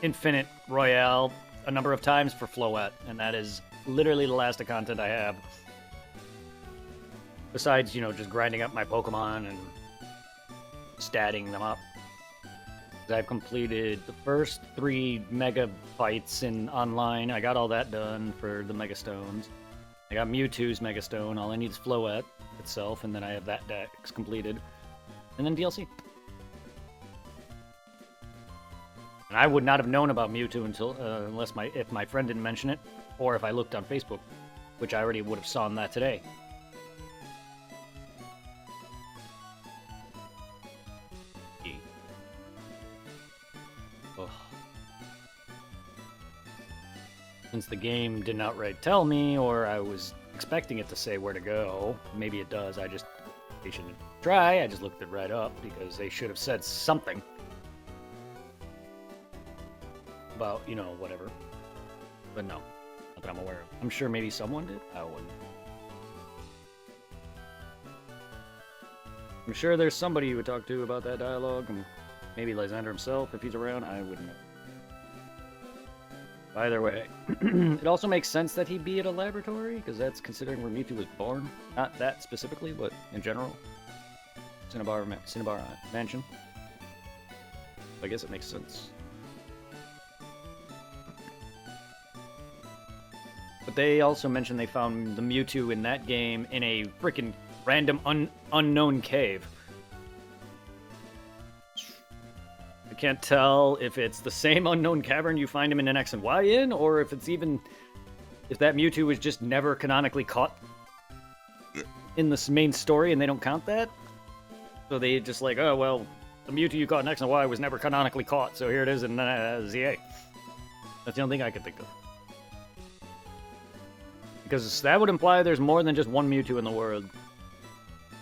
Infinite Royale a number of times for Floette, and that is literally the last of content I have. Besides, you know, just grinding up my Pokemon and statting them up. I've completed the first 3 Mega fights in online. I got all that done for the Mega Stones. I got Mewtwo's Mega Stone. All I need is Floette itself, and then I have that dex completed. And then DLC. And I would not have known about Mewtwo until unless if my friend didn't mention it, or if I looked on Facebook, which I already would have saw that today. Since the game didn't outright tell me, or I was expecting it to say where to go, maybe it does. They shouldn't try. I just looked it right up because they should have said something about, you know, whatever. But no, not that I'm aware of. I'm sure maybe someone did. I wouldn't. I'm sure there's somebody you would talk to about that dialogue, and maybe Lysander himself, if he's around. I wouldn't know. Either way, it also makes sense that he'd be at a laboratory, because that's considering where Mewtwo was born. Not that specifically, but in general. Cinnabar Mansion. I guess it makes sense. But they also mentioned they found the Mewtwo in that game in a freaking random unknown cave. Can't tell if it's the same unknown cavern you find him in an X and Y in, or if it's even if that Mewtwo was just never canonically caught in this main story and they don't count that. So they just like, oh well, the Mewtwo you caught in X and Y was never canonically caught, so here it is in ZA. That's the only thing I could think of. Because that would imply there's more than just one Mewtwo in the world.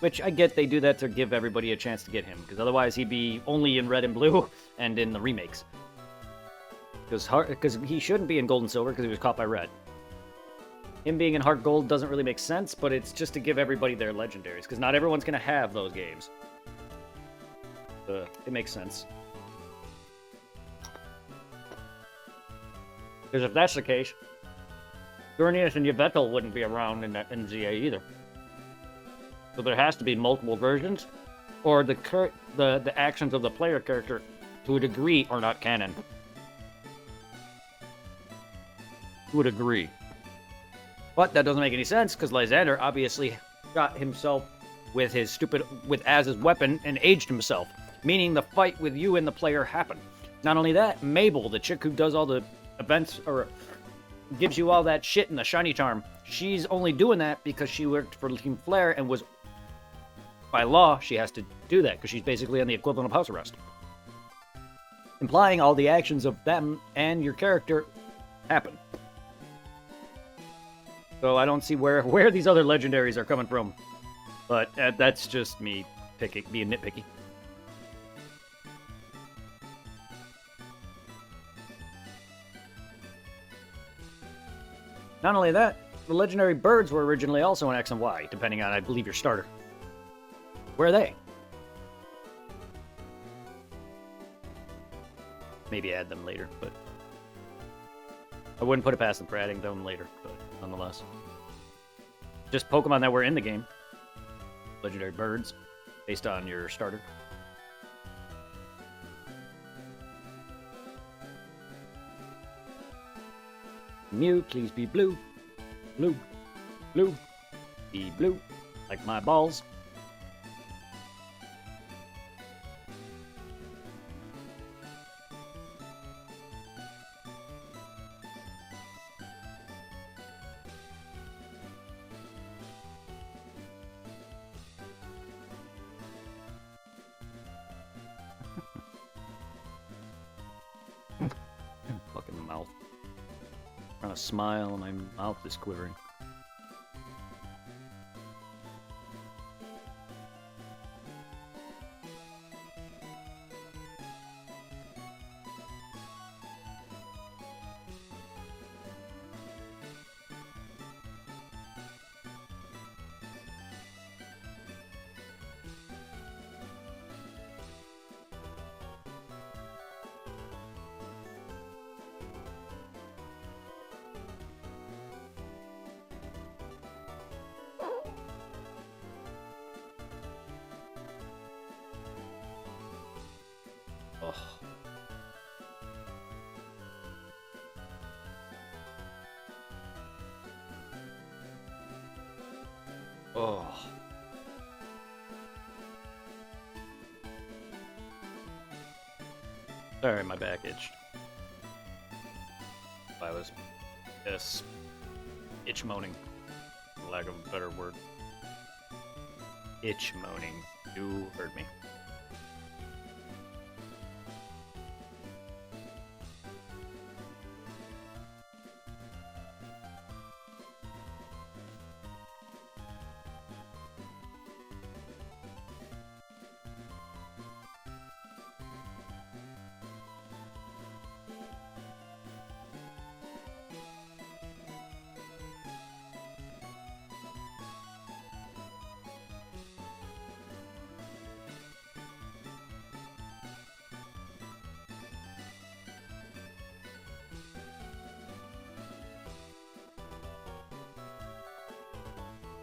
Which I get they do that to give everybody a chance to get him, because otherwise he'd be only in Red and Blue and in the remakes. Because he shouldn't be in Gold and Silver because he was caught by Red. Him being in Heart Gold doesn't really make sense, but it's just to give everybody their legendaries, because not everyone's going to have those games. It makes sense. Because if that's the case, Xerneas and Yveltal wouldn't be around in ZA either. So there has to be multiple versions, or the actions of the player character, to a degree, are not canon. To a degree. But that doesn't make any sense, because Lysander obviously shot himself with Az's weapon and aged himself, meaning the fight with you and the player happened. Not only that, Mabel, the chick who does all the events, or gives you all that shit in the shiny charm, she's only doing that because she worked for Team Flare and was... By law, she has to do that, because she's basically on the equivalent of house arrest. Implying all the actions of them and your character happen. So I don't see where these other legendaries are coming from. But that's just me being nitpicky. Not only that, the legendary birds were originally also in X and Y, depending on, I believe, your starter. Where are they? Maybe add them later, but... I wouldn't put it past them for adding them later, but nonetheless. Just Pokemon that were in the game. Legendary birds, based on your starter. Mew, please be blue. Blue. Blue. Be blue. Like my balls. Fucking mouth. I'm trying to smile and my mouth is quivering. Oh. Sorry, my back itched. I was itch moaning, for lack of a better word. Itch moaning. You heard me.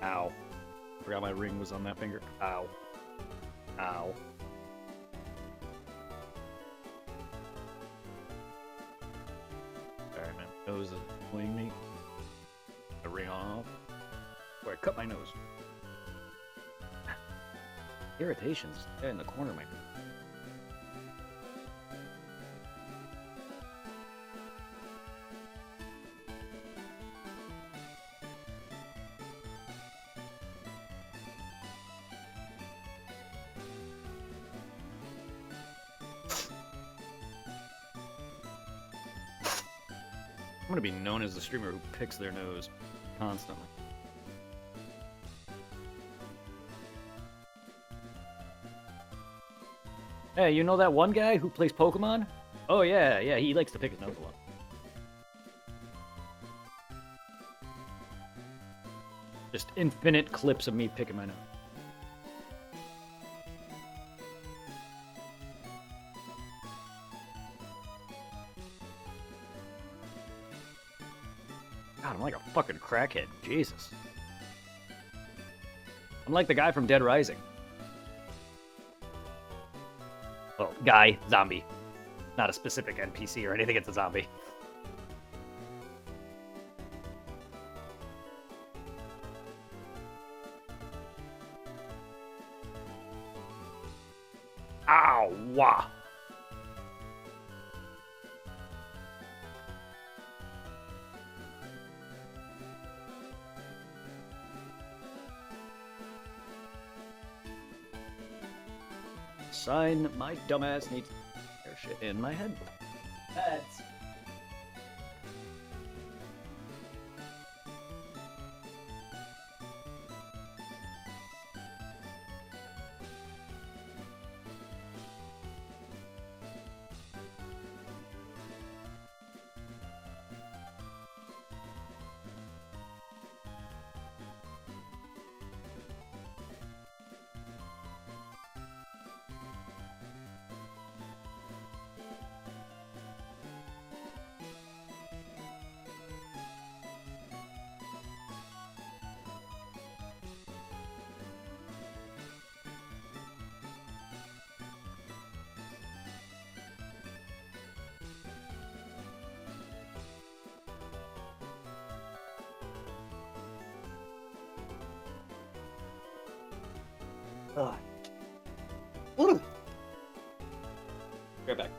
Ow. Forgot my ring was on that finger. Ow. Ow. Sorry, man. Nose is pulling me. The ring off. Where I cut my nose. Irritations in the corner of my. I'm gonna be known as the streamer who picks their nose constantly. Hey, you know that one guy who plays Pokemon? Oh yeah, he likes to pick his nose a lot. Just infinite clips of me picking my nose. God, I'm like a fucking crackhead. Jesus. I'm like the guy from Dead Rising. Well, guy, zombie. Not a specific NPC or anything, it's a zombie. Ow! Wah! Sign, my dumbass needs their shit in my head. Heads. Ugh. Right back.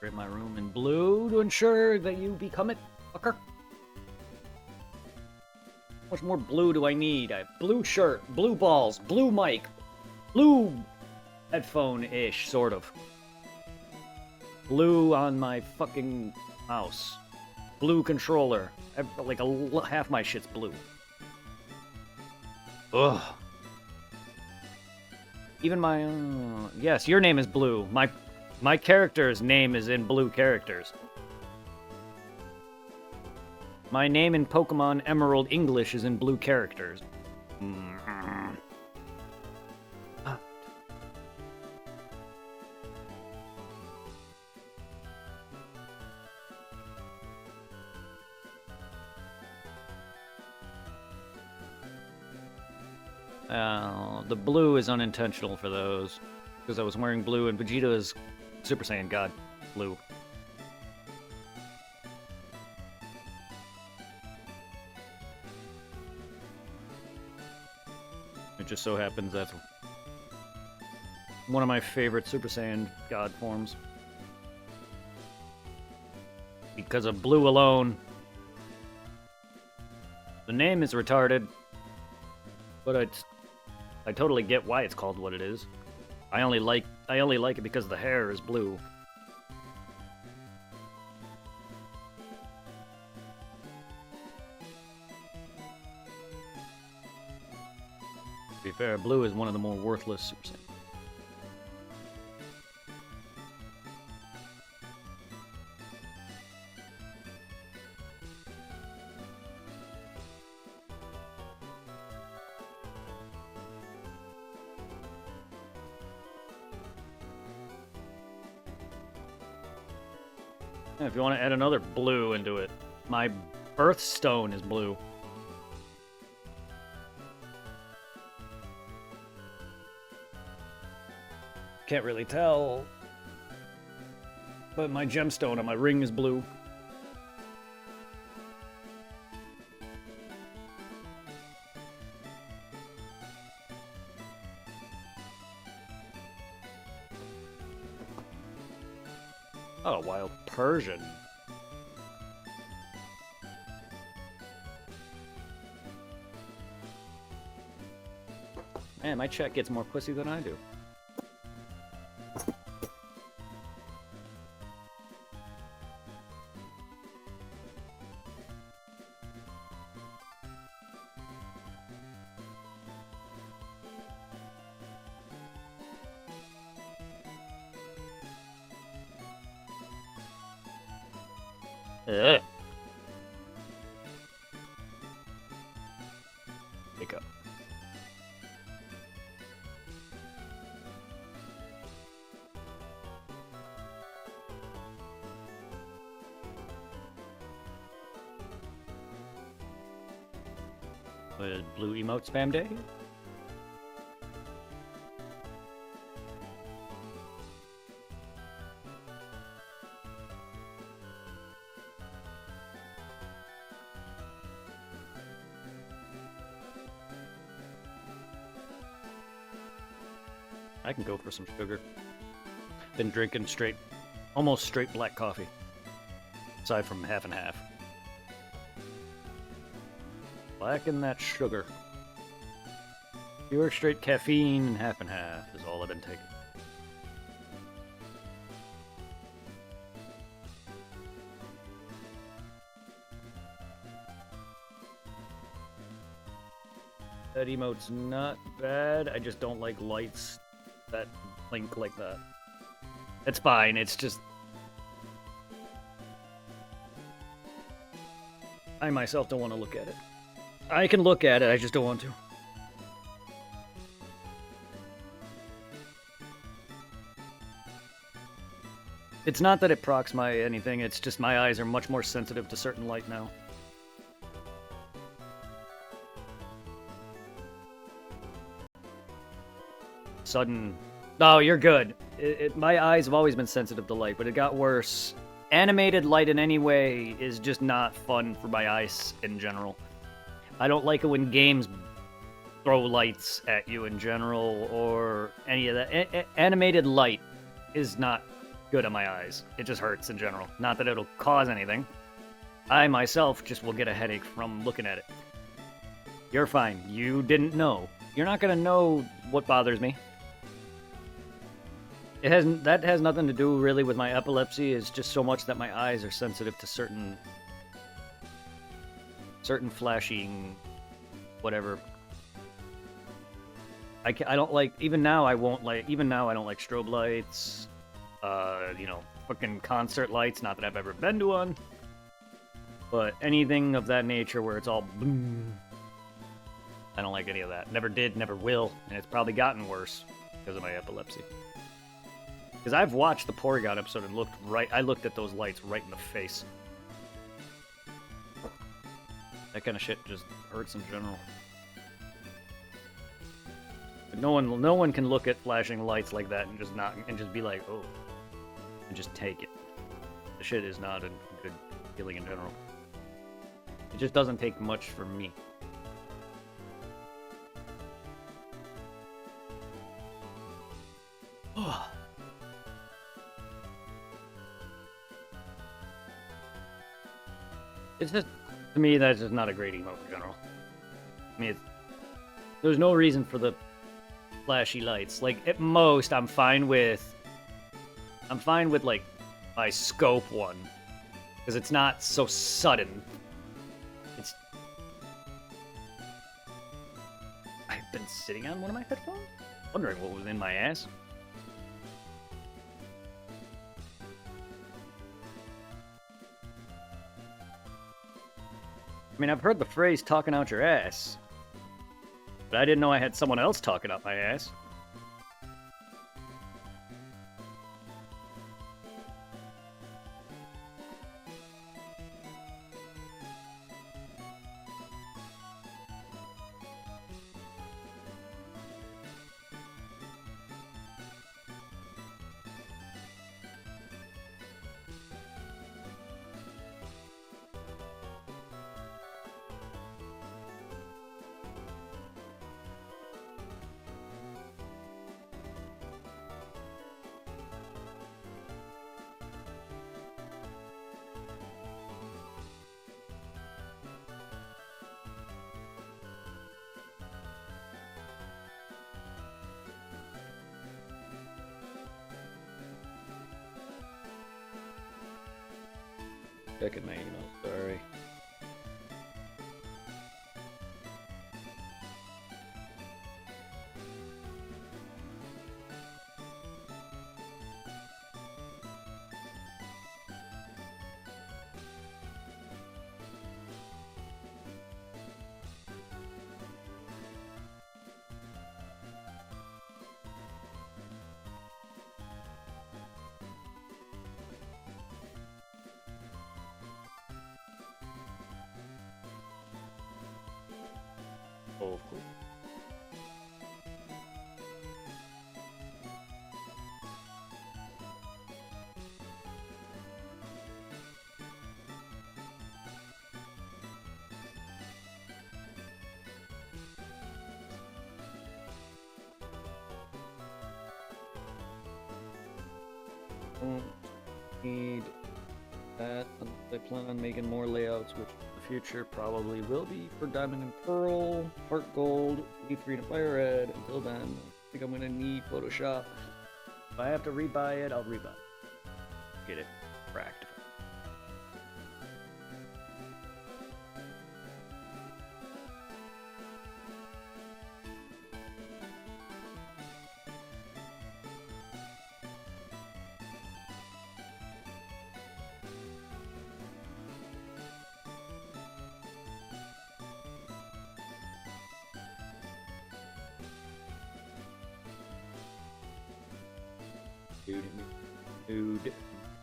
In my room in blue to ensure that you become it, fucker. How much more blue do I need? I have blue shirt, blue balls, blue mic, blue headphone-ish, sort of. Blue on my fucking mouse. Blue controller. Like half my shit's blue. Ugh. Even my... yes, your name is blue. My character's name is in blue characters. My name in Pokemon Emerald English is in blue characters. The blue is unintentional for those. Because I was wearing blue and Vegeta is Super Saiyan God blue. It just so happens that's one of my favorite Super Saiyan God forms. Because of blue alone. The name is retarded, but I totally get why it's called what it is. I only like it because the hair is blue. To be fair, blue is one of the more worthless Super Saiyans. Yeah, if you want to add another blue into it. My birthstone is blue. Can't really tell, but my gemstone on my ring is blue. Oh, wild Persian. Man, my chat gets more pussy than I do. Ugh. Wake up. With blue emote spam day? I can go for some sugar. Been drinking almost straight black coffee. Aside from half and half. Black and that sugar. Pure straight caffeine and half is all I've been taking. That emote's not bad. I just don't like lights that blink like that. It's fine, it's just... I myself don't want to look at it. I can look at it, I just don't want to. It's not that it procs my anything, it's just my eyes are much more sensitive to certain light now. Sudden... No, you're good. My eyes have always been sensitive to light, but it got worse. Animated light in any way is just not fun for my eyes in general. I don't like it when games throw lights at you in general, or any of that. Animated light is not good on my eyes. It just hurts in general. Not that it'll cause anything. I myself just will get a headache from looking at it. You're fine. You didn't know. You're not gonna know what bothers me. That has nothing to do really with my epilepsy. It's just so much that my eyes are sensitive to certain flashing whatever. I don't like, even now I don't like strobe lights, you know, fucking concert lights, not that I've ever been to one, but anything of that nature where it's all boom, I don't like any of that. Never did, never will, and it's probably gotten worse because of my epilepsy. Because I've watched the Porygon episode and I looked at those lights right in the face. That kind of shit just hurts in general. But no one can look at flashing lights like that and just be like, oh, and just take it. The shit is not a good feeling in general. It just doesn't take much for me. It's just, to me, that's just not a great emote in general. I mean, there's no reason for the flashy lights. Like, at most, I'm fine with, like, my scope one. Because it's not so sudden. I've been sitting on one of my headphones? Wondering what was in my ass. I mean, I've heard the phrase talking out your ass, but I didn't know I had someone else talking out my ass. checking my email. Sorry. Oh, of course. Don't need that unless I plan on making more layouts, which in the future probably will be for Diamond and Pearl, Heart Gold, E3 and Fire Red. Until then, I think I'm gonna need Photoshop. If I have to rebuy it, I'll rebuy it. Get it cracked.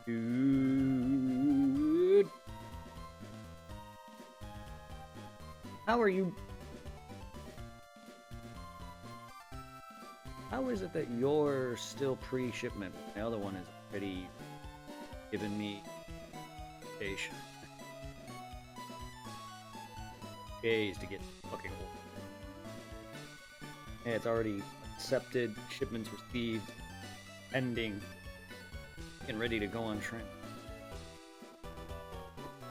Dude. How are you? How is it that you're still pre-shipment? The other one is already giving me station. Days to get fucking old. Yeah, it's already accepted, shipments received, pending, and ready to go on train.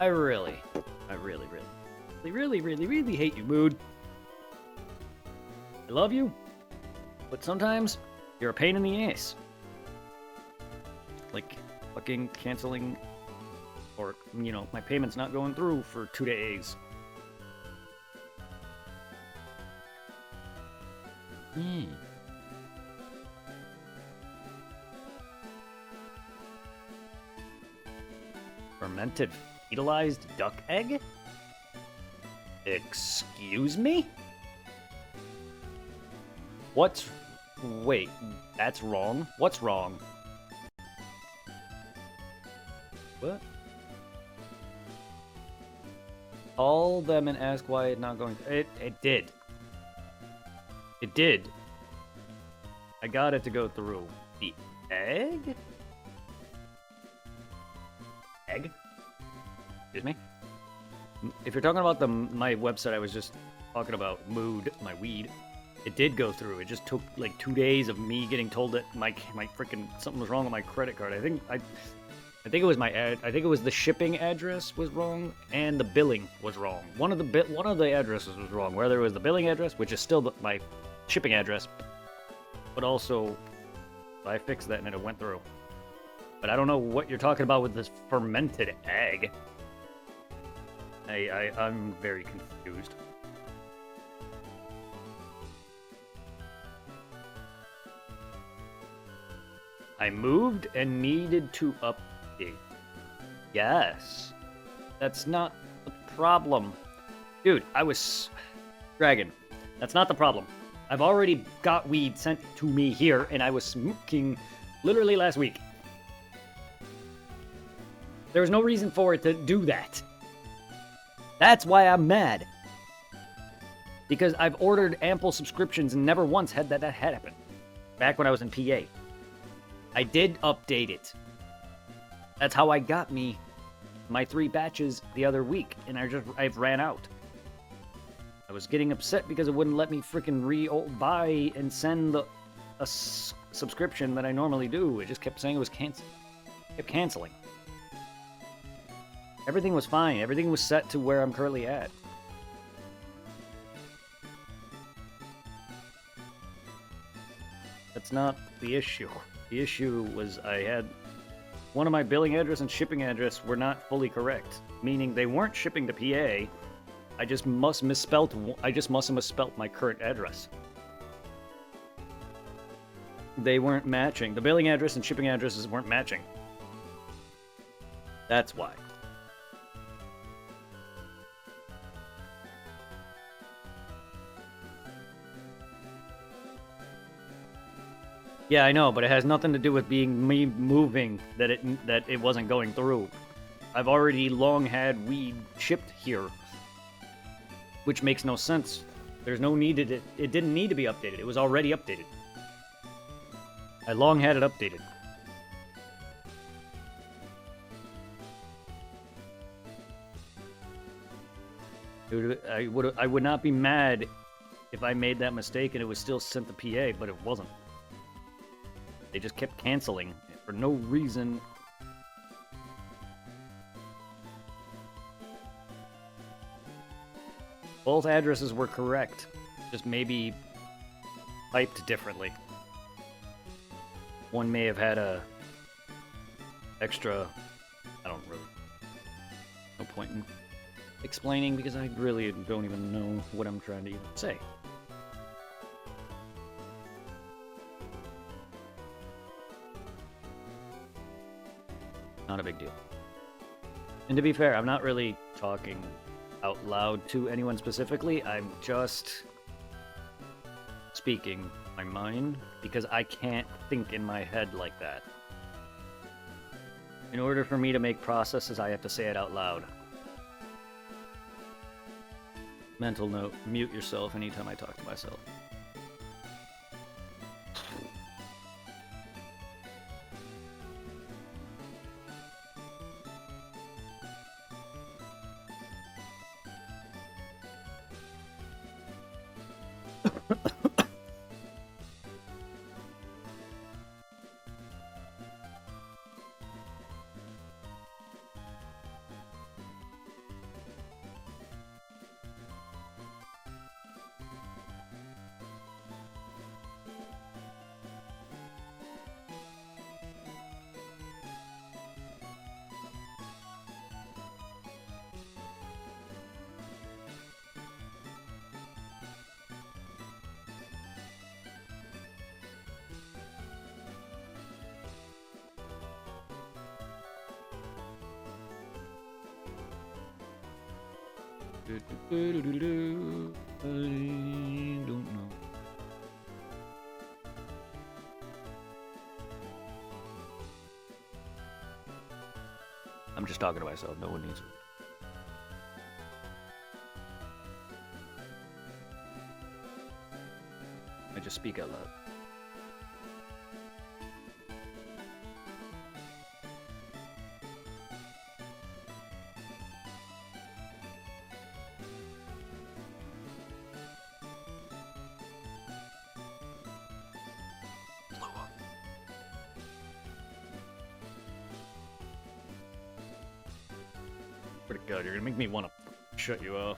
I really hate you, Mood. I love you, but sometimes you're a pain in the ass. Like fucking canceling, or, you know, my payment's not going through for 2 days. Fermented fetalized duck egg? Excuse me? Wait, that's wrong? What's wrong? What? Call them and ask why it's not going to... It did. It did. I got it to go through. The egg? Egg? Excuse me? If you're talking about my website I was just talking about, Mood, my weed, it did go through. It just took like 2 days of me getting told that my freaking something was wrong with my credit card. I think it was I think it was the shipping address was wrong and the billing was wrong. One of the addresses was wrong. Whether it was the billing address, which is still my shipping address, but also I fixed that and it went through. But I don't know what you're talking about with this fermented egg. I'm very confused. I moved and needed to update. Yes. That's not the problem. Dude, Dragon, that's not the problem. I've already got weed sent to me here, and I was smoking literally last week. There was no reason for it to do that. That's why I'm mad. Because I've ordered ample subscriptions and never once had that happen. Back when I was in PA. I did update it. That's how I got my 3 batches the other week, and I've ran out. I was getting upset because it wouldn't let me freaking buy and send a subscription that I normally do. It just kept saying it was canceled. Kept canceling. Everything was fine. Everything was set to where I'm currently at. That's not the issue. The issue was I had one of my billing address and shipping address were not fully correct, meaning they weren't shipping to PA. I just must have misspelt my current address. They weren't matching. The billing address and shipping addresses weren't matching. That's why. Yeah, I know, but it has nothing to do with being me moving that it wasn't going through. I've already long had weed shipped here, which makes no sense. There's no need it didn't need to be updated. It was already updated. I long had it updated. I would not be mad if I made that mistake and it was still sent to PA, but it wasn't. They just kept canceling for no reason. Both addresses were correct, just maybe typed differently. One may have had a extra, I don't really, no point in explaining because I really don't even know what I'm trying to even say. Not a big deal. And to be fair, I'm not really talking out loud to anyone specifically. I'm just speaking my mind because I can't think in my head like that. In order for me to make processes, I have to say it out loud. Mental note, mute yourself anytime I talk to myself. I don't know. I'm just talking to myself. No one needs it. I just speak out loud. Pretty good. You're gonna make me want to shut you off.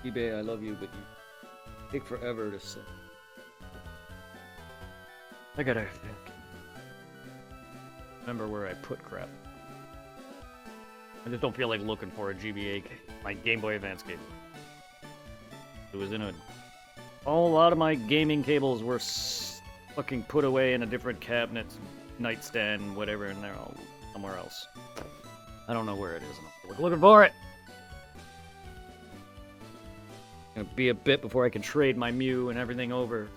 eBay, I love you, but you take forever to sell. I gotta remember where I put crap. I just don't feel like looking for a GBA, my Game Boy Advance cable. It was in a lot of my gaming cables were fucking put away in a different cabinet, nightstand, whatever, and they're all somewhere else. I don't know where it is. I'm looking for it. Gonna be a bit before I can trade my Mew and everything over.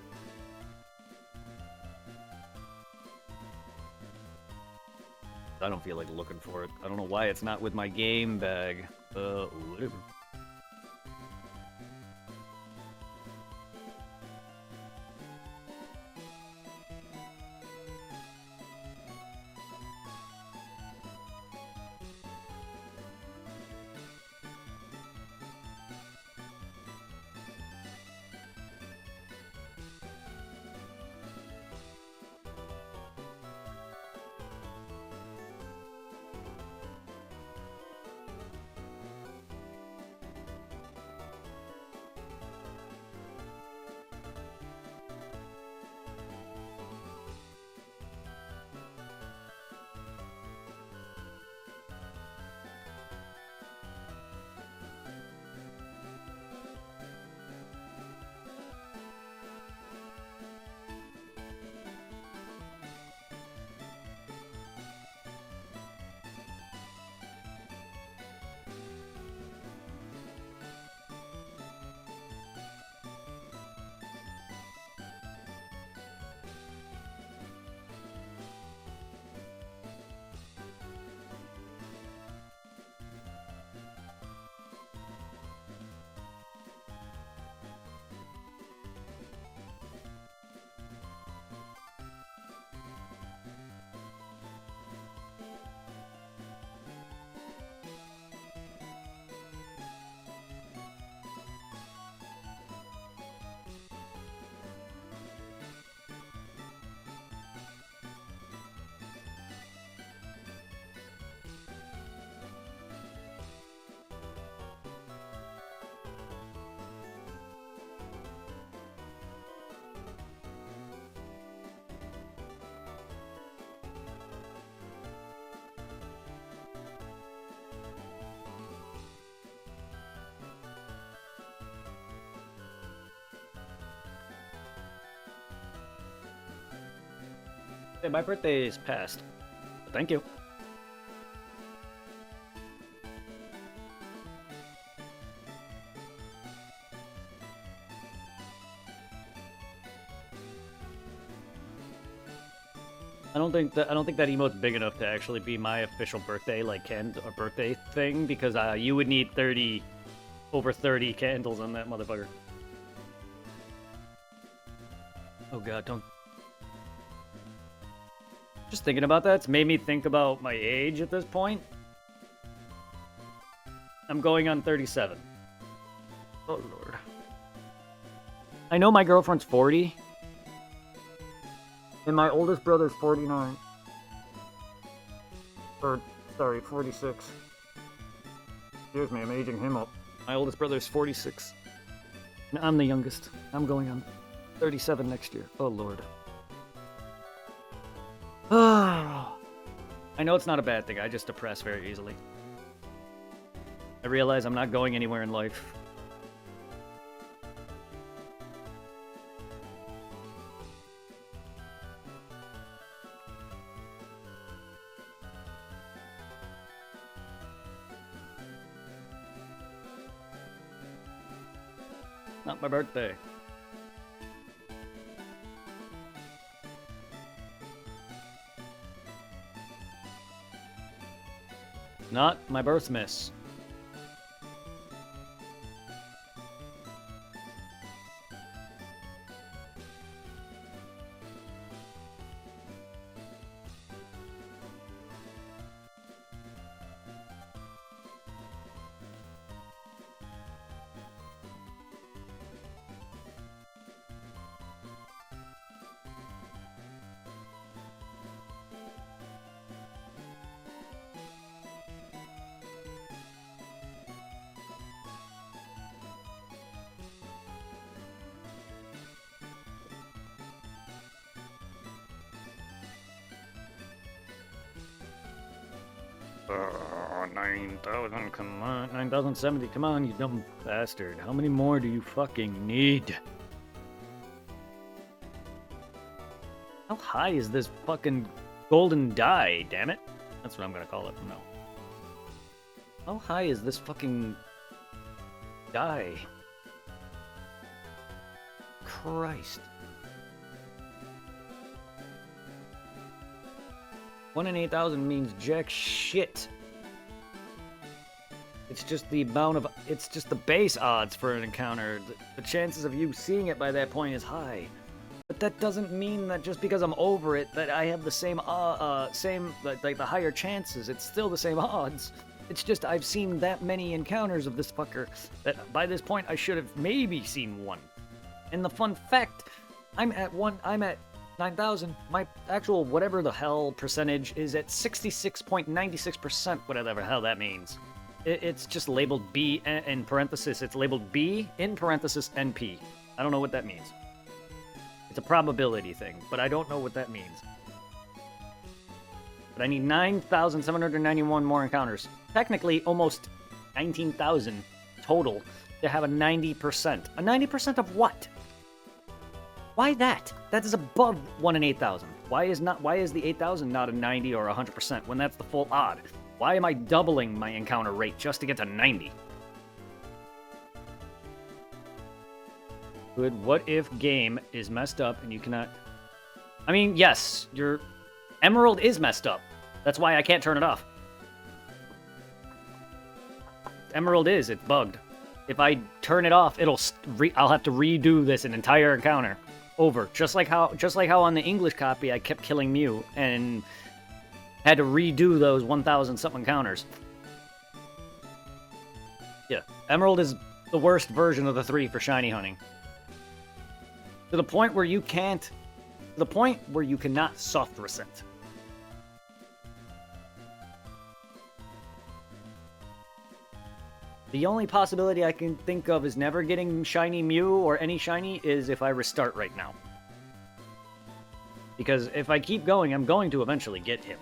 I don't feel like looking for it. I don't know why it's not with my game bag. Whatever. Hey, my birthday is past. Thank you. I don't think that emote's big enough to actually be my official birthday, like a birthday thing, because you would need over 30 candles on that motherfucker. Oh god, don't. Just thinking about that, it's made me think about my age at this point. I'm going on 37. Oh lord. I know my girlfriend's 40. And my oldest brother's 49. Or, sorry, 46. Excuse me, I'm aging him up. My oldest brother's 46. And I'm the youngest. I'm going on 37 next year. Oh lord. I know it's not a bad thing, I just depress very easily. I realize I'm not going anywhere in life. Not my birthday. Not my birthmas. Oh, 9,000, come on. 9,070, come on, you dumb bastard. How many more do you fucking need? How high is this fucking golden die, damn it? That's what I'm gonna call it from now. How high is this fucking die? Christ. 1 in 8,000 means jack shit. It's just the amount of, it's just the base odds for an encounter. The chances of you seeing it by that point is high. But that doesn't mean that just because I'm over it that I have the same like the higher chances. It's still the same odds. It's just I've seen that many encounters of this fucker that by this point I should have maybe seen one. And the fun fact, I'm at 9,000. My actual whatever the hell percentage is at 66.96%, whatever the hell that means. It's just labeled B in parenthesis. It's labeled B in parenthesis NP. I don't know what that means. It's a probability thing, but I don't know what that means. But I need 9,791 more encounters. Technically, almost 19,000 total to have a 90%. A 90% of what? Why that? That is above 1 in 8,000. Why is the 8,000 not a 90 or 100% when that's the full odd? Why am I doubling my encounter rate just to get to 90? Good. What if game is messed up and you cannot... I mean, yes, your Emerald is messed up. That's why I can't turn it off. Emerald is. It's bugged. If I turn it off, I'll have to redo this an entire encounter over. Just like how on the English copy I kept killing Mew and had to redo those 1,000 something encounters. Yeah, Emerald is the worst version of the 3 for shiny hunting. To the point where you can't... To the point where you cannot soft reset. The only possibility I can think of is never getting shiny Mew or any shiny is if I restart right now. Because if I keep going, I'm going to eventually get him.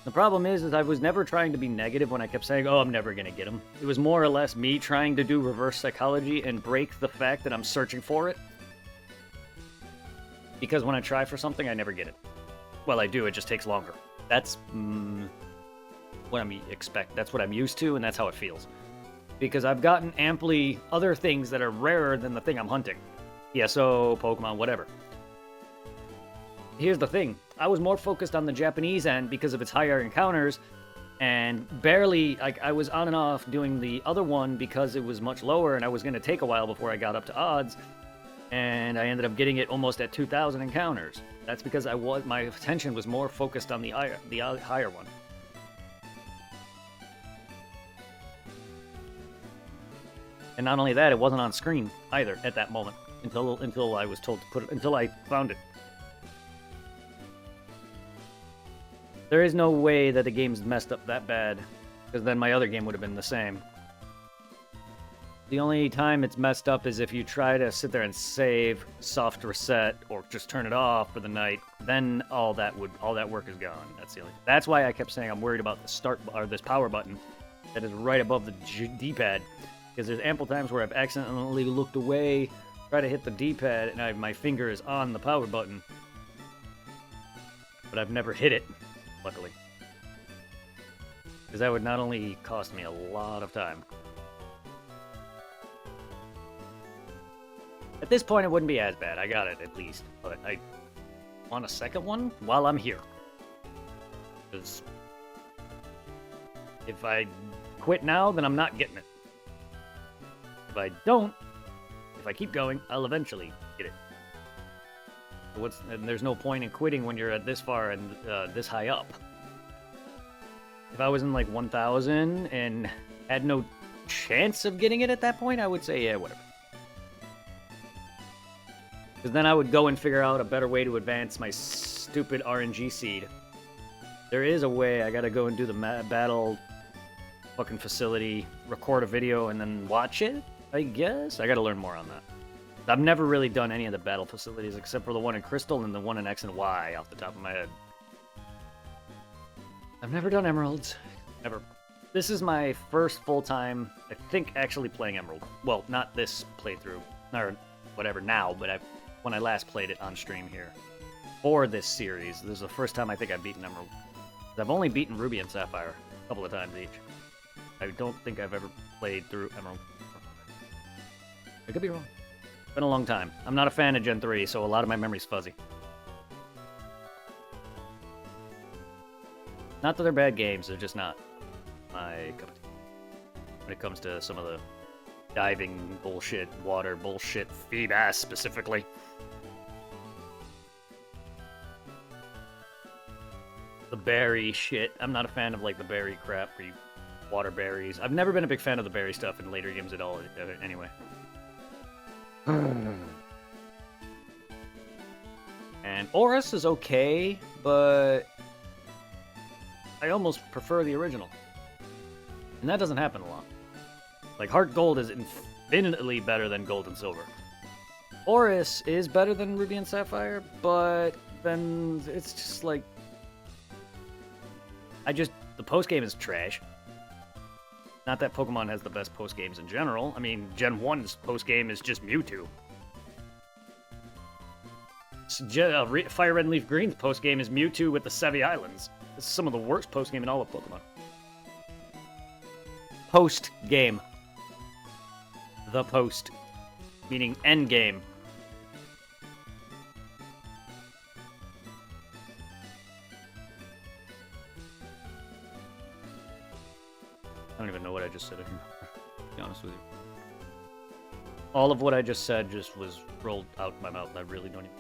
The problem is I was never trying to be negative when I kept saying, oh, I'm never going to get him. It was more or less me trying to do reverse psychology and break the fact that I'm searching for it. Because when I try for something, I never get it. Well, I do, it just takes longer. That's what that's what I'm used to, and that's how it feels. Because I've gotten amply other things that are rarer than the thing I'm hunting. ESO, Pokemon, whatever. Here's the thing. I was more focused on the Japanese end because of its higher encounters, and barely, I was on and off doing the other one because it was much lower, and I was going to take a while before I got up to odds, and I ended up getting it almost at 2,000 encounters. That's because my attention was more focused on the higher one. And not only that, it wasn't on screen either at that moment until I was told to put it, until I found it. There is no way that the game's messed up that bad, because then my other game would have been the same. The only time it's messed up is if you try to sit there and save, soft reset, or just turn it off for the night. Then all that work is gone. That's why I kept saying I'm worried about the start or this power button that is right above the D-pad, because there's ample times where I've accidentally looked away, try to hit the D-pad, and my finger is on the power button, but I've never hit it. Luckily. Because that would not only cost me a lot of time. At this point, it wouldn't be as bad. I got it, at least. But I want a second one while I'm here. Because if I quit now, then I'm not getting it. If I don't, if I keep going, I'll eventually get it. And there's no point in quitting when you're at this far and this high up. If I was in like 1,000 and had no chance of getting it at that point, I would say, yeah, whatever. Because then I would go and figure out a better way to advance my stupid RNG seed. There is a way. I gotta go and do the battle fucking facility, record a video, and then watch it, I guess? I gotta learn more on that. I've never really done any of the battle facilities except for the one in Crystal and the one in X and Y off the top of my head. I've never done Emeralds. Never. This is my first full-time, I think, actually playing Emerald. Well, not this playthrough, or whatever now, but when I last played it on stream here. For this series, this is the first time I think I've beaten Emerald. I've only beaten Ruby and Sapphire a couple of times each. I don't think I've ever played through Emerald. I could be wrong. Been a long time. I'm not a fan of Gen 3, so a lot of my memory's fuzzy. Not that they're bad games, they're just not my cup of tea. When it comes to some of the diving bullshit, water bullshit, Feebas specifically. The berry shit. I'm not a fan of like the berry crap where you water berries. I've never been a big fan of the berry stuff in later games at all anyway. And Oris is okay, but I almost prefer the original. And that doesn't happen a lot. Like, Heart Gold is infinitely better than Gold and Silver. Oris is better than Ruby and Sapphire, but then it's just like... The post-game is trash. Not that Pokemon has the best post-games in general. I mean, Gen 1's post-game is just Mewtwo. Fire Red and Leaf Green's post-game is Mewtwo with the Sevi Islands. This is some of the worst post-game in all of Pokemon. Post-game. The post. Meaning end game. I don't even know what I just said anymore, to be honest with you. All of what I just said just was rolled out my mouth. I really don't even...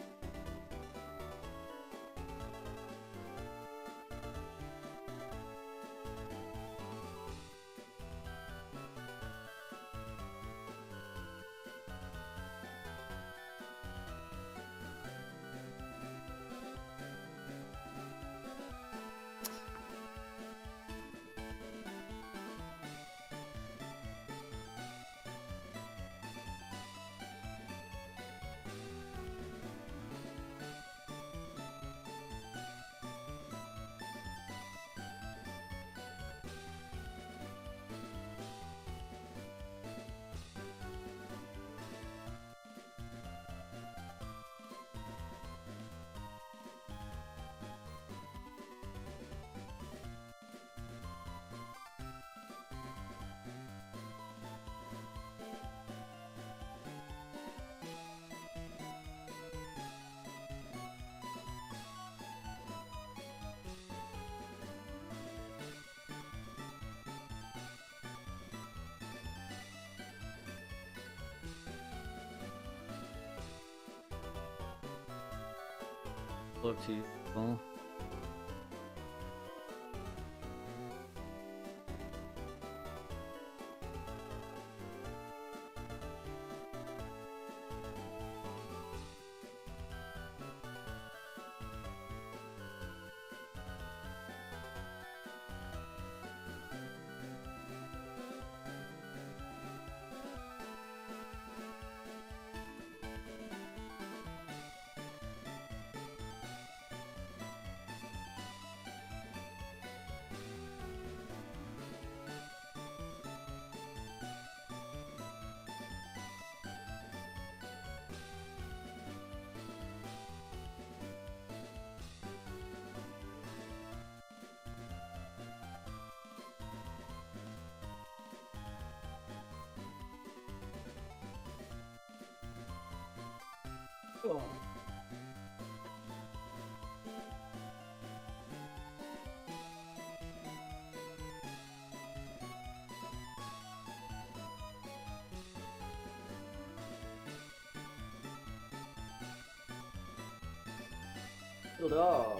Look to you. Well. Oh. Little dog.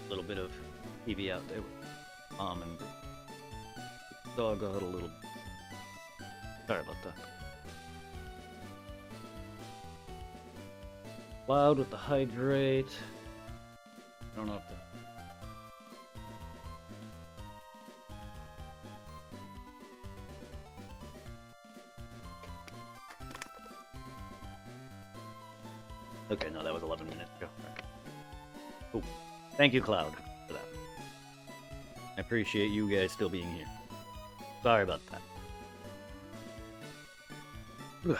A little bit of TV out there with Mom and dog got a little. Sorry about that. Loud with the hydrate. I don't know if the. Okay, no, that was 11 minutes ago. Cool. Thank you, Cloud, for that. I appreciate you guys still being here. Sorry about that. Ugh.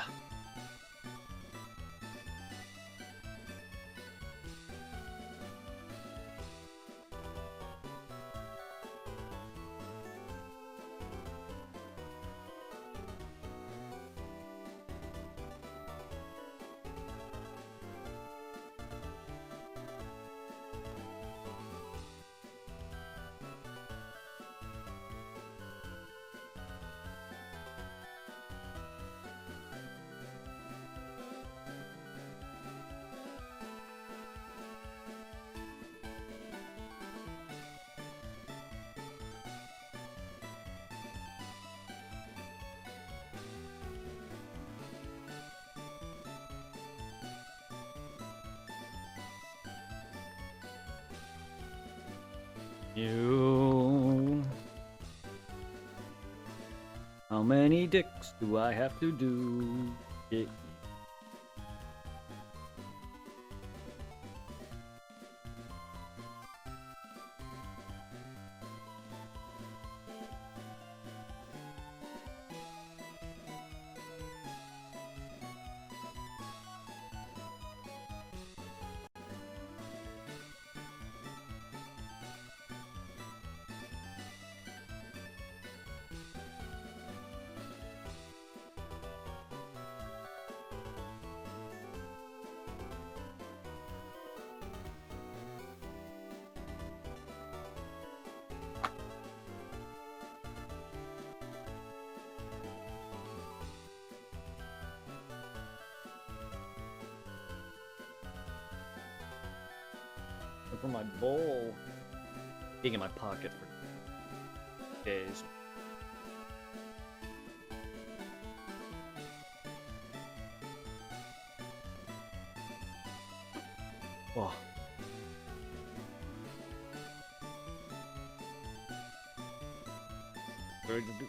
You. How many dicks do I have to do? Get for my bowl being in my pocket for days. Oh. Ready to do.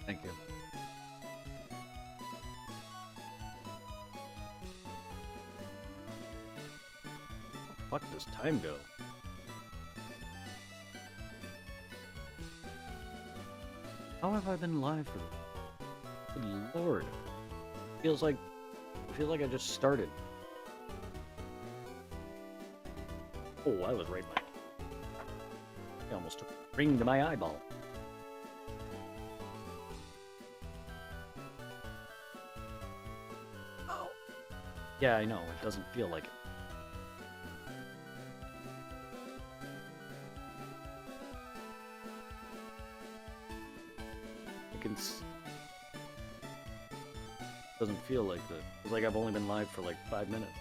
Thank you. Fuck does time go? How have I been live for? Good lord. Feels like I just started. Oh, I was right by. I almost took a ring to my eyeball. Oh. Yeah, I know. It doesn't feel like it. Doesn't feel like that. Feels like I've only been live for like 5 minutes.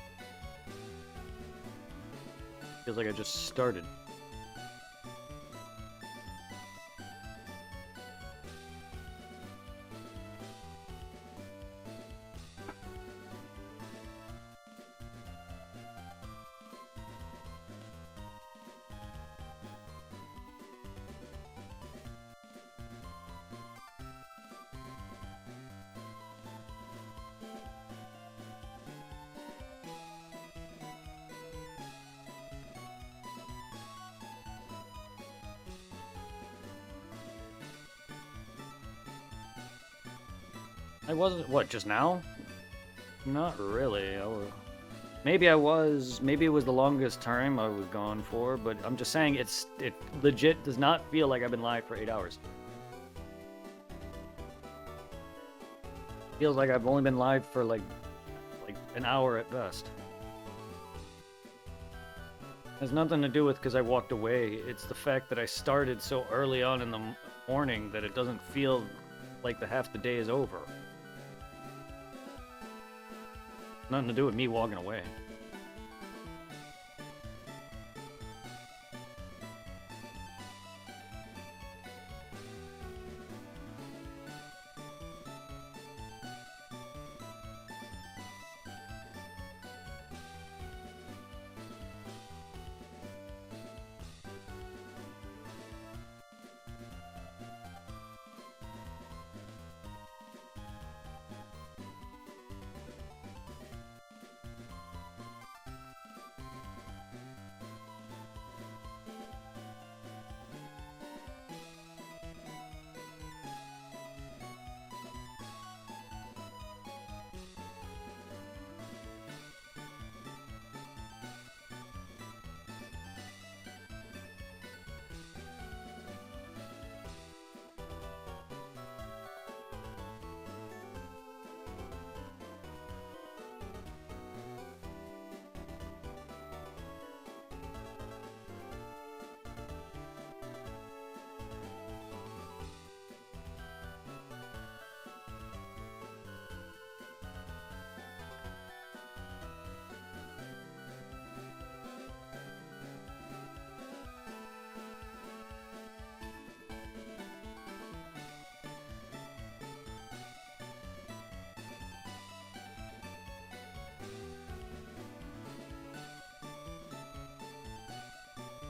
Feels like I just started. I wasn't, what, just now? Not really. Maybe I was. Maybe it was the longest time I was gone for, but I'm just saying it legit does not feel like I've been live for 8 hours. Feels like I've only been live for like an hour at best. Has nothing to do with because I walked away. It's the fact that I started so early on in the morning that it doesn't feel like half the day is over. Nothing to do with me walking away.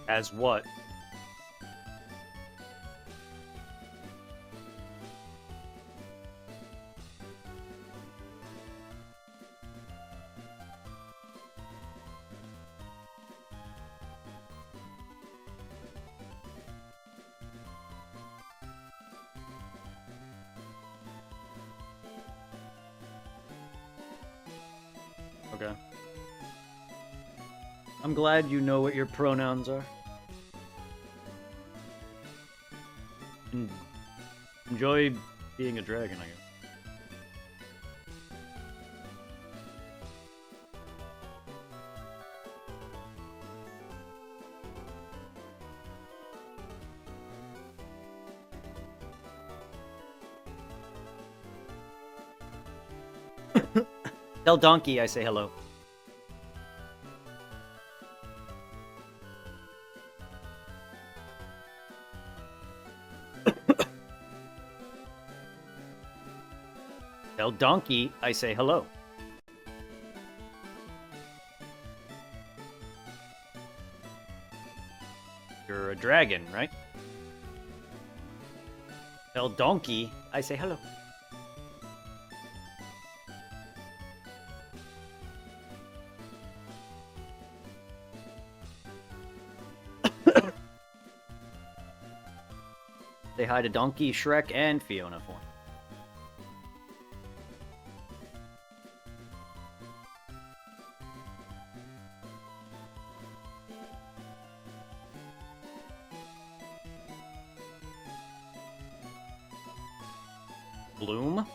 As what? Okay. I'm glad you know what your pronouns are. Enjoy being a dragon, I guess. Tell Donkey I say hello. Tell Donkey I say hello. You're a dragon, right? Tell Donkey I say hello. Say hi to Donkey, Shrek, and Fiona for me. Bloom?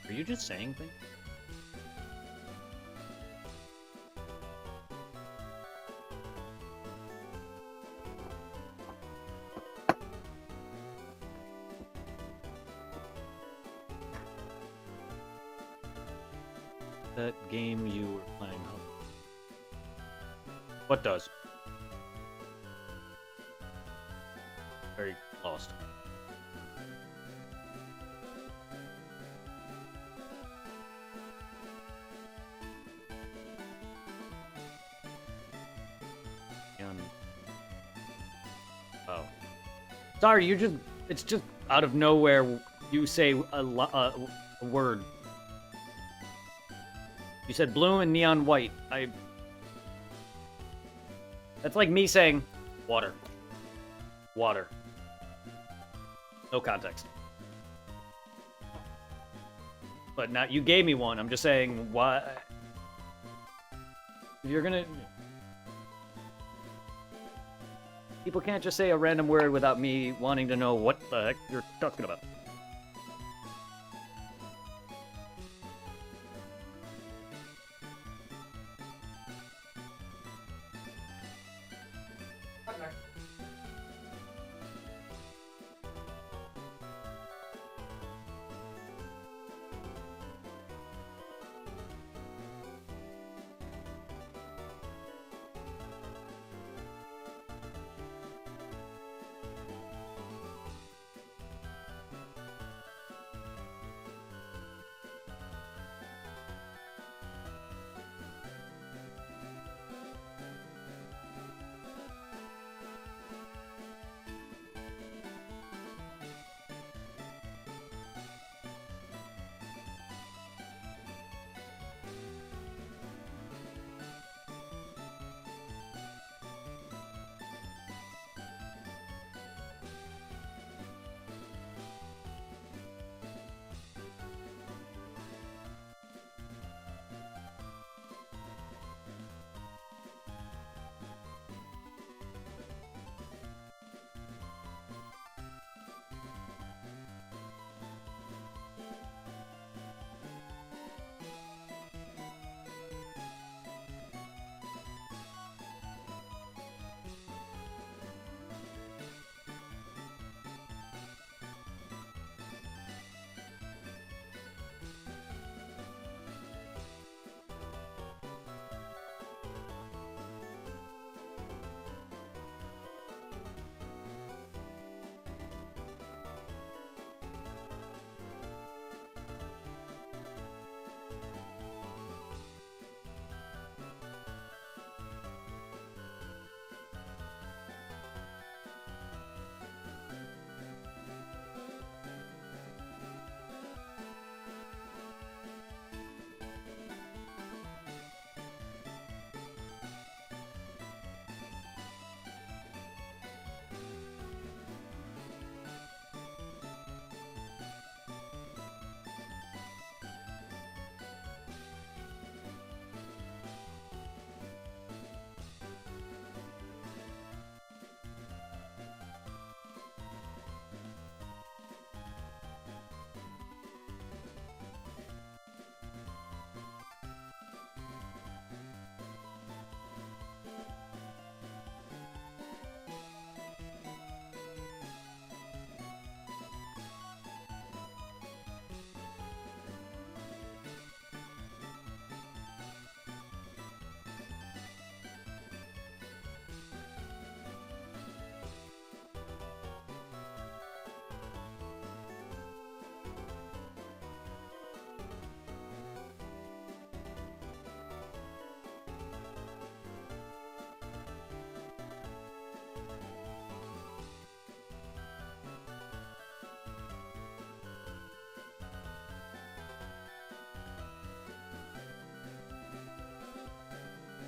Are you just saying things? That game you were playing. What does? Very lost. Oh. Sorry, you just... It's just out of nowhere you say a word. You said blue and neon white. That's like me saying water. Water. No context. But now you gave me one. I'm just saying, why... If you're gonna... People can't just say a random word without me wanting to know what the heck you're talking about.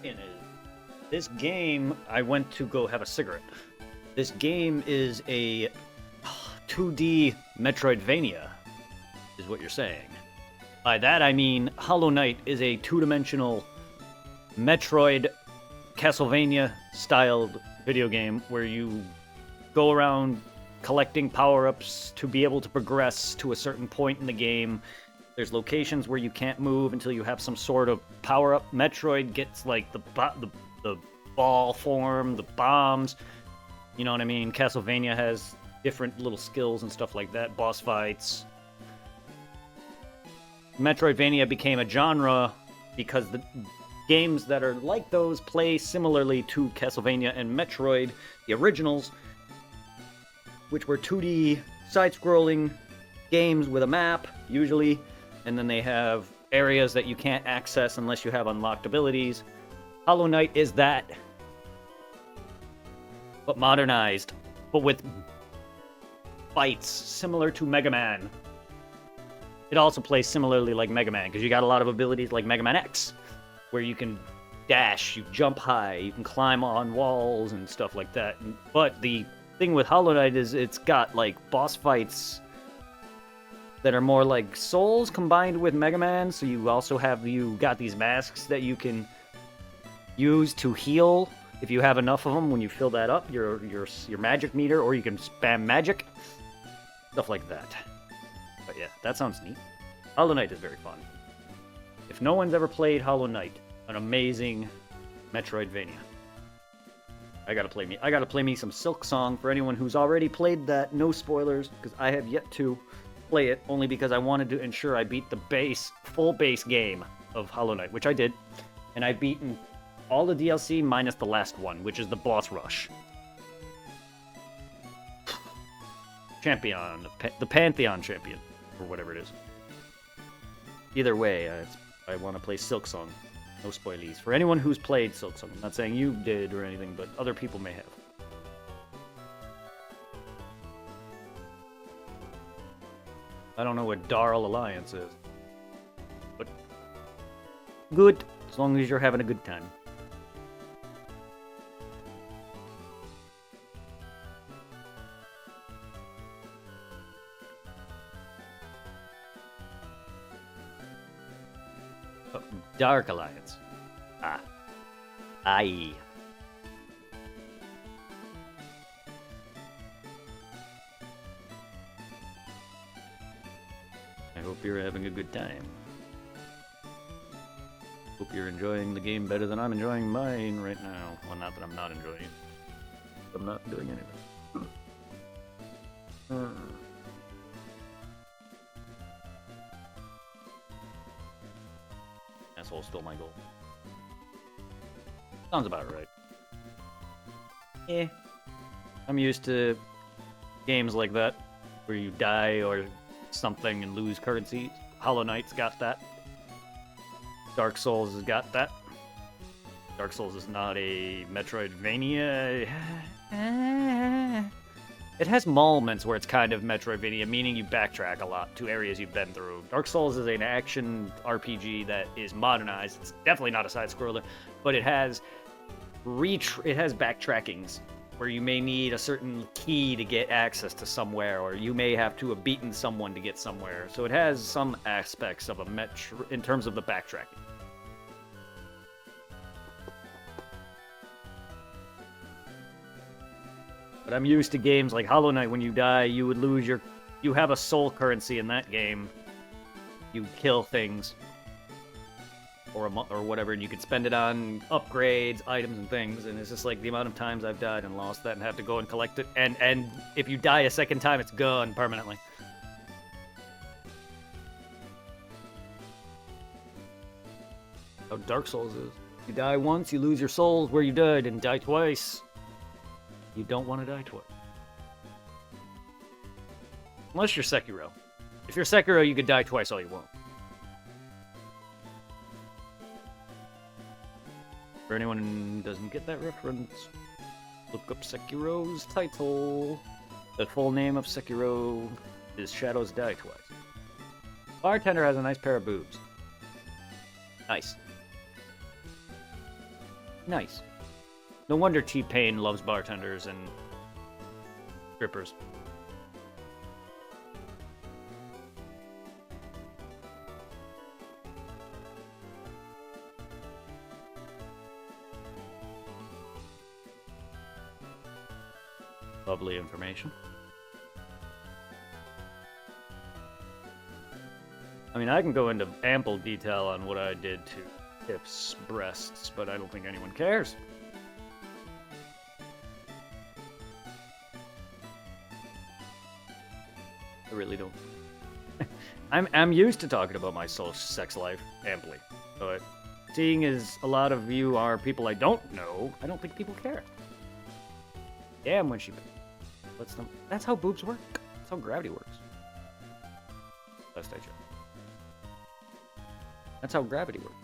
in it. This game, I went to go have a cigarette. This game is a 2D Metroidvania, is what you're saying. By that I mean Hollow Knight is a two-dimensional Metroid Castlevania-styled video game where you go around collecting power-ups to be able to progress to a certain point in the game. There's locations where you can't move until you have some sort of power-up. Metroid gets like the ball form, the bombs. You know what I mean? Castlevania has different little skills and stuff like that. Boss fights. Metroidvania became a genre because the games that are like those play similarly to Castlevania and Metroid, the originals, which were 2D side-scrolling games with a map, usually, and then they have areas that you can't access unless you have unlocked abilities. Hollow Knight is that, but modernized, but with fights similar to Mega Man. It also plays similarly like Mega Man, because you got a lot of abilities like Mega Man X, where you can dash, you jump high, you can climb on walls and stuff like that. But the thing with Hollow Knight is it's got like boss fights that are more like Souls combined with Mega Man, so you also have, you got these masks that you can use to heal if you have enough of them. When you fill that up, your magic meter, or you can spam magic, stuff like that. But yeah, that sounds neat. Hollow Knight is very fun. If no one's ever played Hollow Knight, an amazing Metroidvania. I gotta play me some Silk Song for anyone who's already played that. No spoilers, because I have yet to play it, only because I wanted to ensure I beat the full base game of Hollow Knight, which I did. And I've beaten all the DLC minus the last one, which is the boss rush. Champion, the Pantheon champion, or whatever it is. Either way, I want to play Silk Song. No spoilies. For anyone who's played Silk Song. I'm not saying you did or anything, but other people may have. I don't know what Darl Alliance is. But good, as long as you're having a good time. Dark Alliance. Ah. Aye. I hope you're having a good time. Hope you're enjoying the game better than I'm enjoying mine right now. Well, not that I'm not enjoying it. I'm not doing anything. Asshole stole my goal. Sounds about right. Yeah. I'm used to games like that, where you die or something and lose currency. Hollow Knight's got that. Dark Souls has got that. Dark Souls is not a Metroidvania. It has moments where it's kind of Metroidvania, meaning you backtrack a lot to areas you've been through. Dark Souls is an action RPG that is modernized. It's definitely not a side-scroller, but it has backtrackings where you may need a certain key to get access to somewhere, or you may have to have beaten someone to get somewhere. So it has some aspects of a Metro in terms of the backtracking. But I'm used to games like Hollow Knight. When you die, you would lose you have a soul currency in that game. You kill things. Or whatever, and you could spend it on upgrades, items, and things, and it's just like the amount of times I've died and lost that and have to go and collect it, and if you die a second time, it's gone permanently. How Dark Souls is. You die once, you lose your souls where you died, and die twice. You don't want to die twice. Unless you're Sekiro. If you're Sekiro, you could die twice all you want. For anyone who doesn't get that reference, look up Sekiro's title. The full name of Sekiro is Shadows Die Twice. Bartender has a nice pair of boobs. Nice. Nice. No wonder T-Pain loves bartenders and strippers. Lovely information. I mean, I can go into ample detail on what I did to Tiff's breasts, but I don't think anyone cares. I really don't. I'm used to talking about my social sex life amply, but seeing as a lot of you are people I don't know, I don't think people care. Damn, when she lets them. That's how boobs work. That's how gravity works. Last I checked. That's how gravity works.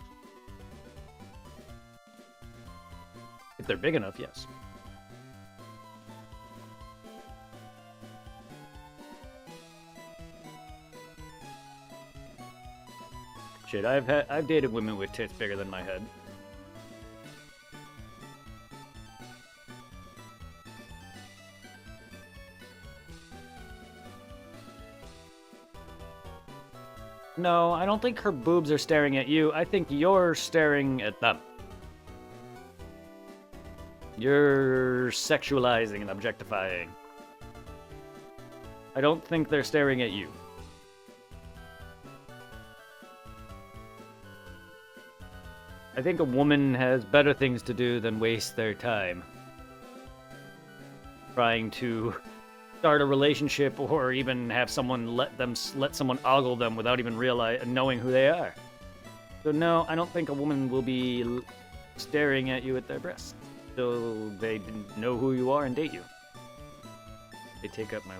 If they're big enough, yes. Shit, I've dated women with tits bigger than my head. No, I don't think her boobs are staring at you. I think you're staring at them. You're sexualizing and objectifying. I don't think they're staring at you. I think a woman has better things to do than waste their time trying to start a relationship or even have someone let someone ogle them without even knowing who they are. So no, I don't think a woman will be staring at you at their breasts. So they know who you are and date you. They take up my...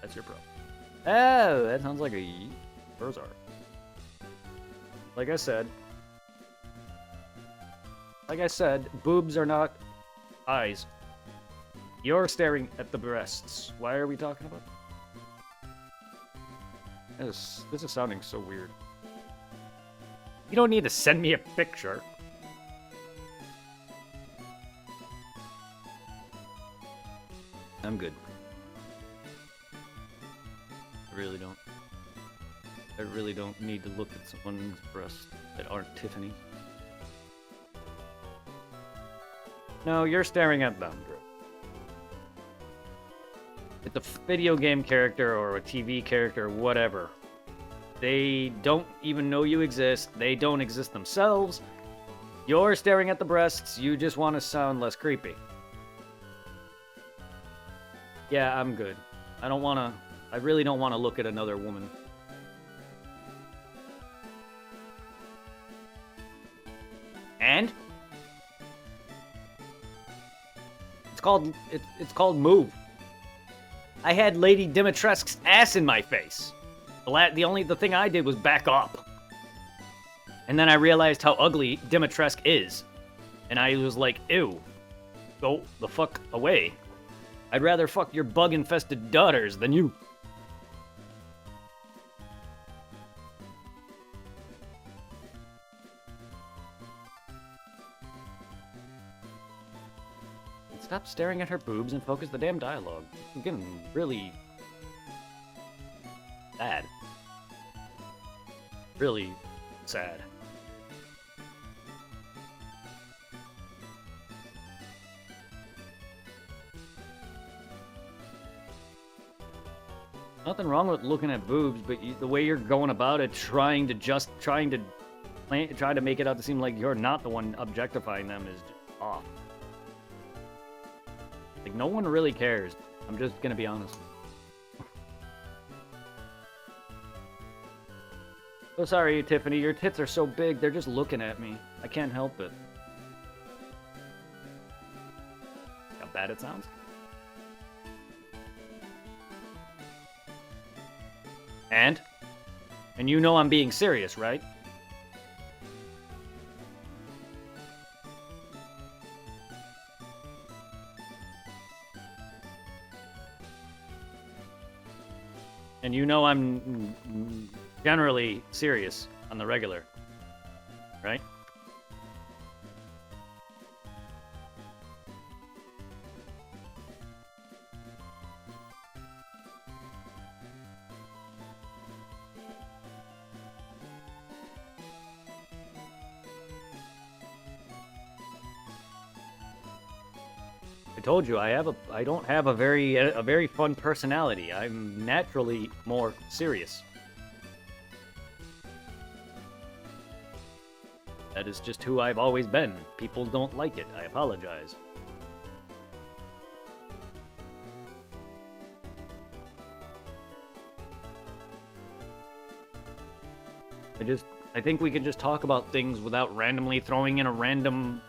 That's your problem. Oh, that sounds like a Berzar. Like I said, boobs are not eyes. You're staring at the breasts. Why are we talking about this? This is sounding so weird. You don't need to send me a picture. I'm good. I really don't need to look at someone's breasts that aren't Tiffany. No, you're staring at them, Drew. It's a video game character or a TV character or whatever. They don't even know you exist. They don't exist themselves. You're staring at the breasts. You just want to sound less creepy. Yeah, I'm good. I really don't want to look at another woman. And? It's called Move. I had Lady Dimitrescu's ass in my face. The thing I did was back up. And then I realized how ugly Dimitrescu is. And I was like, ew. Go the fuck away. I'd rather fuck your bug-infested daughters than you. Stop staring at her boobs and focus the damn dialogue. I'm getting really sad. Really sad. Nothing wrong with looking at boobs, but the way you're going about it, trying to make it out to seem like you're not the one objectifying them is just off. Like, no one really cares. I'm just gonna be honest. So sorry, Tiffany. Your tits are so big, they're just looking at me. I can't help it. How bad it sounds. And you know I'm being serious, right? And you know I'm generally serious on the regular, right? I told you I don't have a very fun personality. I'm naturally more serious. That is just who I've always been. People don't like it. I apologize. I think we can just talk about things without randomly throwing in a random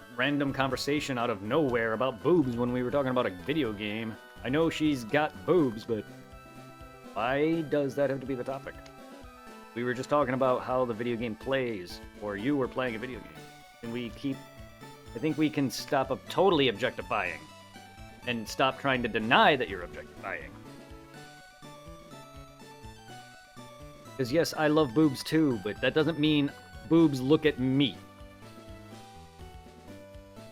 conversation out of nowhere about boobs when we were talking about a video game. I know she's got boobs, but why does that have to be the topic? We were just talking about how the video game plays, or you were playing a video game. I think we can stop totally objectifying and stop trying to deny that you're objectifying. Because yes, I love boobs too, but that doesn't mean boobs look at me.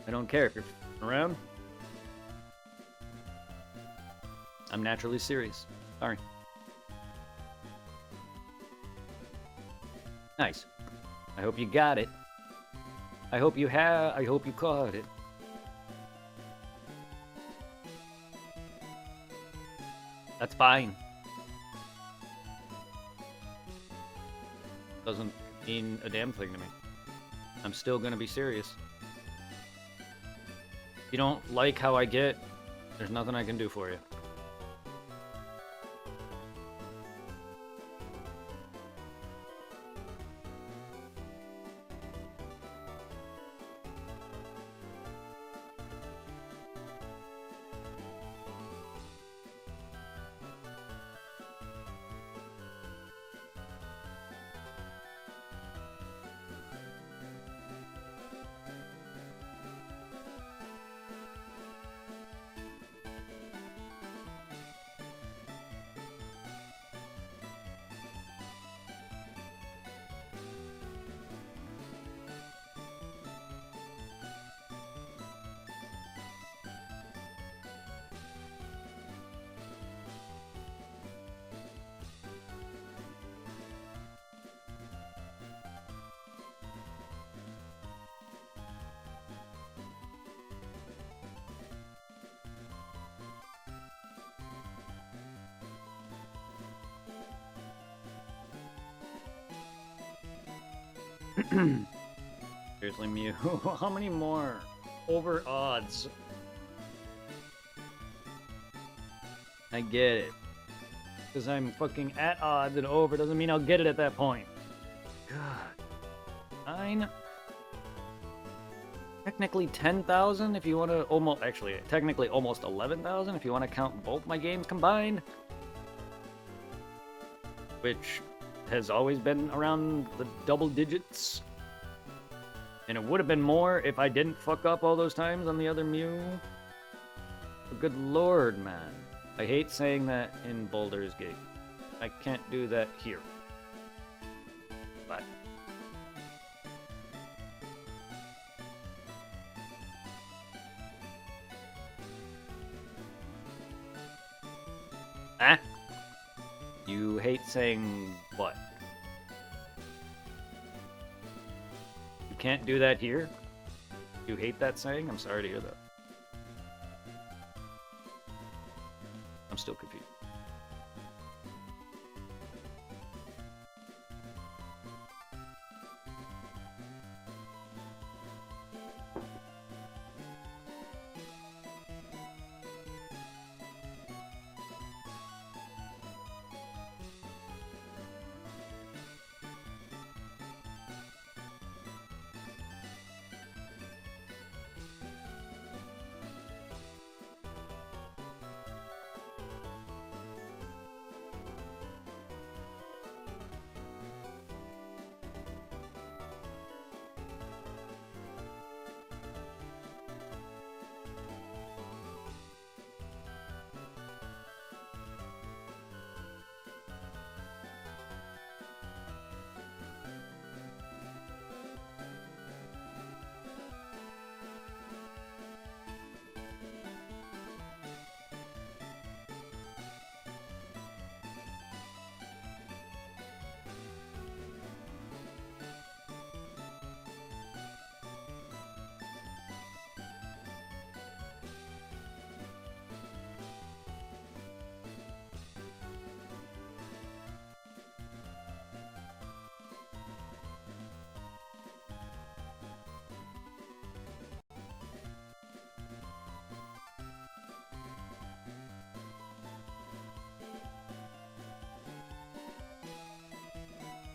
I don't care if you're around. I'm naturally serious. Sorry. Nice. I hope you got it. I hope you caught it. That's fine. Doesn't mean a damn thing to me. I'm still gonna be serious. If you don't like how I get, there's nothing I can do for you. Seriously, Mew. How many more? Over odds. I get it. Because I'm fucking at odds and over doesn't mean I'll get it at that point. God. 9? Technically 10,000 if you want to almost... Actually, technically almost 11,000 if you want to count both my games combined. Which has always been around the double digits. And it would have been more if I didn't fuck up all those times on the other Mew. But good lord, man. I hate saying that in Baldur's Gate. I can't do that here. But... Ah? You hate saying what? You can't do that here? You hate that saying? I'm sorry to hear that. I'm still confused.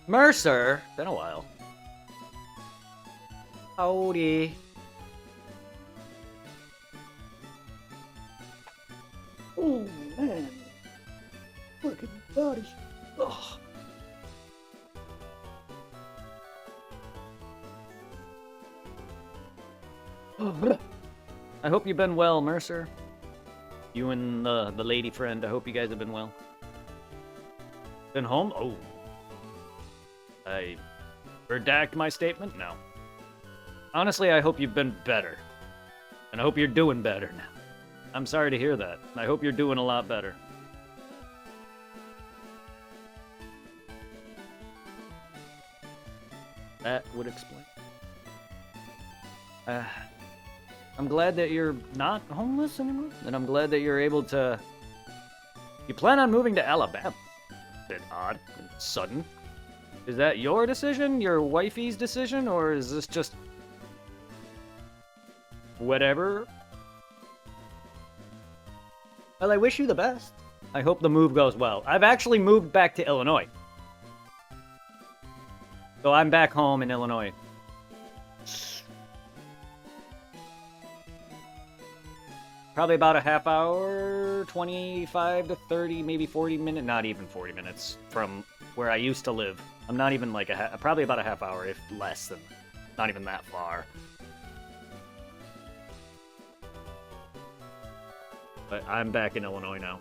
Mercer? Been a while. Howdy. Oh man, fucking body. Ugh. I hope you've been well, Mercer. You and the lady friend, I hope you guys have been well. Been home? Oh. I redact my statement? No. Honestly, I hope you've been better. And I hope you're doing better now. I'm sorry to hear that. I hope you're doing a lot better. That would explain. I'm glad that you're not homeless anymore, and I'm glad that you're able to... You plan on moving to Alabama? Bit odd and sudden. Is that your decision, your wifey's decision, or is this just... whatever? Well, I wish you the best. I hope the move goes well. I've actually moved back to Illinois. So I'm back home in Illinois. Probably about a half hour, 25 to 30, maybe 40 minutes, not even 40 minutes from where I used to live. I'm not even like probably about a half hour, if less than, not even that far. But I'm back in Illinois now.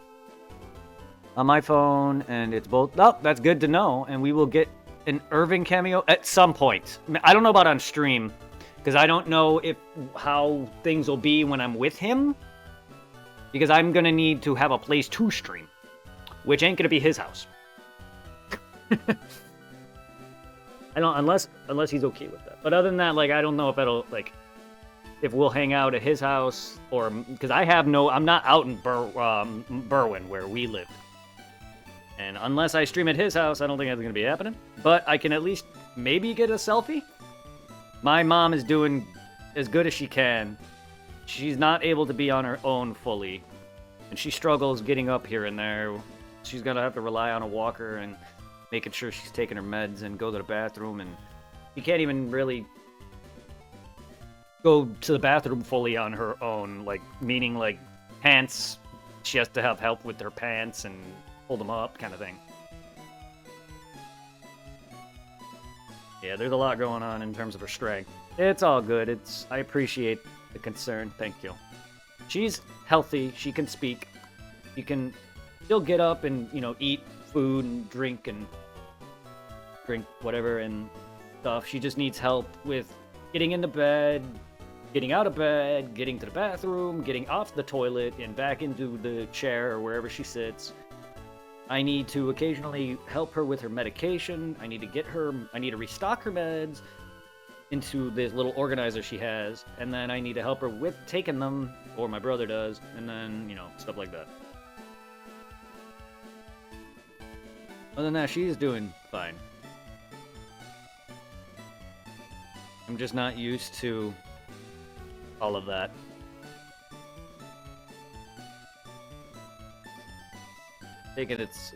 On my phone, and it's both, oh, that's good to know, and we will get an Irving cameo at some point. I don't know about on stream, because I don't know how things will be when I'm with him. Because I'm gonna need to have a place to stream, which ain't gonna be his house. I don't, unless he's okay with that. But other than that, like, I don't know if it'll, like, if we'll hang out at his house, or, because I'm not out in Berwyn, where we live. And unless I stream at his house, I don't think that's gonna be happening. But I can at least maybe get a selfie. My mom is doing as good as she can. She's not able to be on her own fully, and she struggles getting up here and there. She's gonna have to rely on a walker and making sure she's taking her meds and go to the bathroom, and she can't even really go to the bathroom fully on her own, like, meaning, like, pants, she has to have help with her pants and hold them up, kind of thing. Yeah, there's a lot going on in terms of her strength. It's all good. I appreciate the concern. Thank you. She's healthy. She can speak. She can still get up and, eat food and drink whatever and stuff. She just needs help with getting into bed, getting out of bed, getting to the bathroom, getting off the toilet and back into the chair or wherever she sits. I need to occasionally help her with her medication. I need to restock her meds into this little organizer she has, and then I need to help her with taking them, or my brother does, and then, stuff like that. Other than that, she's doing fine. I'm just not used to all of that. Taking its